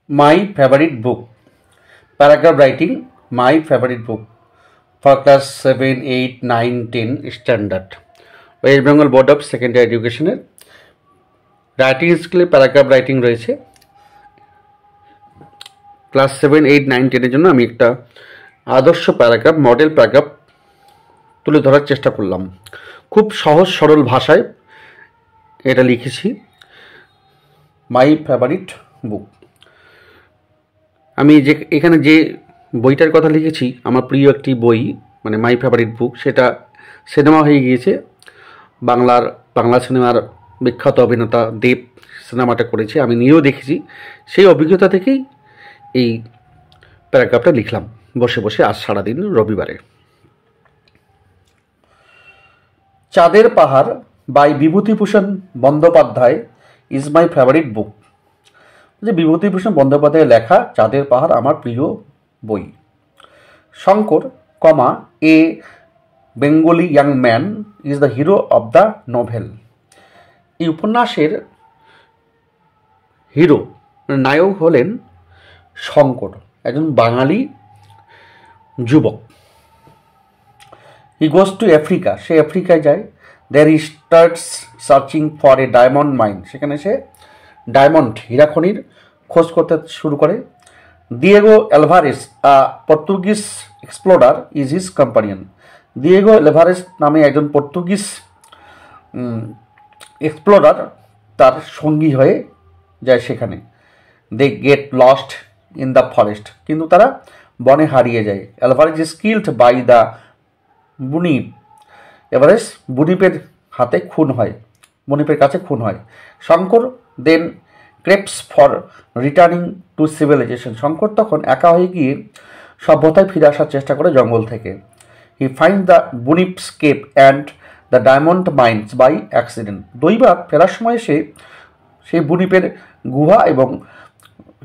My favorite book. Paragraph writing. My favorite book for class 7, 8, 9, 10 standard. West Bengal Board of Secondary Education writing স্কিলে paragraph writing রয়েছে। Class 7, 8, 9, 10 জন্য আমি একটা আদর্শ paragraph, model paragraph তুলে ধরার চেষ্টা করলাম। খুব সহজ সরল ভাষায় এটা লিখেছি। মাই ফেভারিট বুক। আমি এখানে যে বইটার কথা লিখেছি, আমার প্রিয় একটি বই, মানে মাই ফেভারিট বুক, সেটা সিনেমা হয়ে গিয়েছে। বাংলা সিনেমার বিখ্যাত অভিনেতা দেব সিনেমাটা করেছে, আমি নিজেও দেখেছি। সেই অভিজ্ঞতা থেকেই এই প্যারাগ্রাফটা লিখলাম বসে বসে আজ সারাদিন রবিবারে। Chander Pahar by Bibhutibhushan Bandyopadhyay is my favourite book. যে বিভূতিভূষণ বন্দ্যোপাধ্যায়ের লেখা চাঁদের পাহাড় আমার প্রিয় বই। Shankar, a Bengali young man is the hero of the novel. এই উপন্যাসের হিরো, নায়ক হলেন শঙ্কর, একজন বাঙালি যুবক। হি গোজ টু আফ্রিকা, সে আফ্রিকায় যায়। There he starts searching for a diamond mine, সেখানে সে ডায়মন্ড, হীরাখনির খোঁজ করতে শুরু করে। Diego Alvarez, Portuguese explorer, is his companion. Diego Alvarez নামে একজন পর্তুগিজ এক্সপ্লোরার তার সঙ্গী হয়ে যায় সেখানে। They get lost in the forest, কিন্তু তারা বনে হারিয়ে যায়। Alvarez is killed by the bunyip, Alvarez বুনিপের হাতে খুন হয়, বুনিপের কাছে খুন হয়। Shankar then craves for returning two civilisation, Shankar তখন একা হয়ে গিয়ে সভ্যতায় ফিরে আসার চেষ্টা করে জঙ্গল থেকে। He find the bunyip's cave and the diamond mines by accident, দৈবাত ফেরার সময় সে সেই বুনিপের গুহা এবং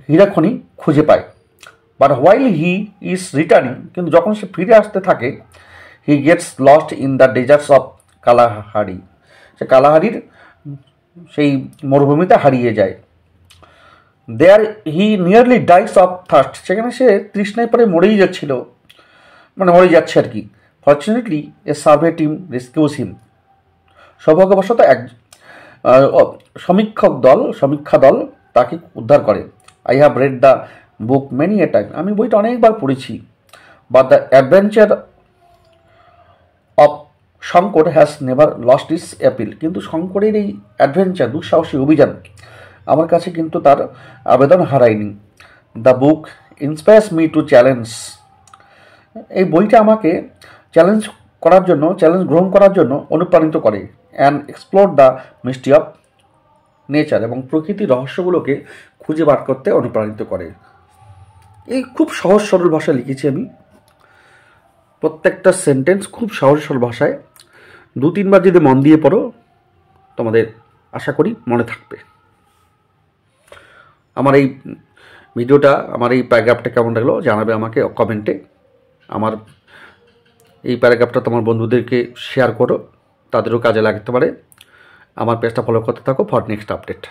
হীরাখনি খুঁজে পায়। But while he is returning, কিন্তু যখন সে ফিরে আসতে থাকে, he gets lost in the deserts of Kalahari, সে কালাহারির সেই মরুভূমিতে হারিয়ে যায়। There he nearly dies of thirst, সেখানে সে তৃষ্ণায় পরে মরেই যাচ্ছে আর কি। Fortunately a survey team rescues him, সৌভাগ্যবশত এক সমীক্ষা দল তাকে উদ্ধার করে। I have read the book many a time, আমি বইটা অনেকবার পড়েছি। But the adventure of Shankar has never lost it's appeal, কিন্তু শঙ্করের এই অ্যাডভেঞ্চার, দুঃসাহসী অভিযান আমার কাছে কিন্তু তার আবেদন হারায়নি। The book inspires me to challenge, এই বইটা আমাকে চ্যালেঞ্জ গ্রহণ করার জন্য অনুপ্রাণিত করে। And explore the mystery of nature, এবং প্রকৃতির রহস্যগুলোকে খুঁজে বার করতে অনুপ্রাণিত করে। এই খুব সহজ সরল ভাষায় লিখেছি আমি। প্রত্যেকটা সেন্টেন্স খুব সহজ সরল ভাষায়, 2-3 বার যদি মন দিয়ে পড়ো তোমাদের আশা করি মনে থাকবে। আমার এই ভিডিওটা, আমার এই প্যারাগ্রাফটা কেমন লাগলো জানাবে আমাকে কমেন্টে। আমার এই প্যারাগ্রাফটা তোমার বন্ধুদেরকে শেয়ার করো, তাদেরও কাজে লাগতে পারে। আমার পেজটা ফলো করতে থাকো ফর নেক্সট আপডেট।